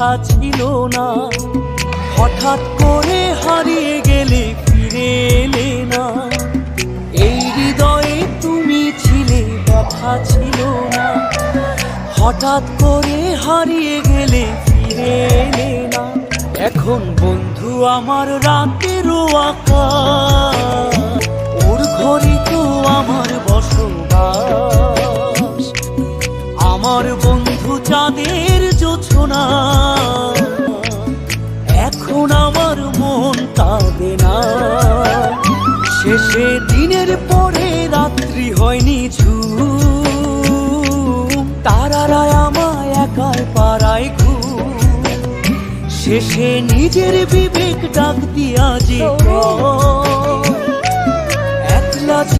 কথা ছিল না। হঠাৎ করে হারিয়ে গেলে ফিরে এলে না। এই হৃদয়ে তুমি ছিলে, ব্যথা ছিল না। হঠাৎ করে হারিয়ে গেলে ফিরে এলে না। এখন বন্ধু আমার রাতেরও আকাশ, ওর ঘরে তো আমার বসবাস। আমার বন্ধু চাঁদের জোছনা, এখন আমার মন কাঁদে না। শেষে দিনের পরে রাত্রি হয়নি ঝুম, তারারা আমায় একাই পাড়ায় ঘুম। শেষে নিজের বিবেক ডাক দিয়া যে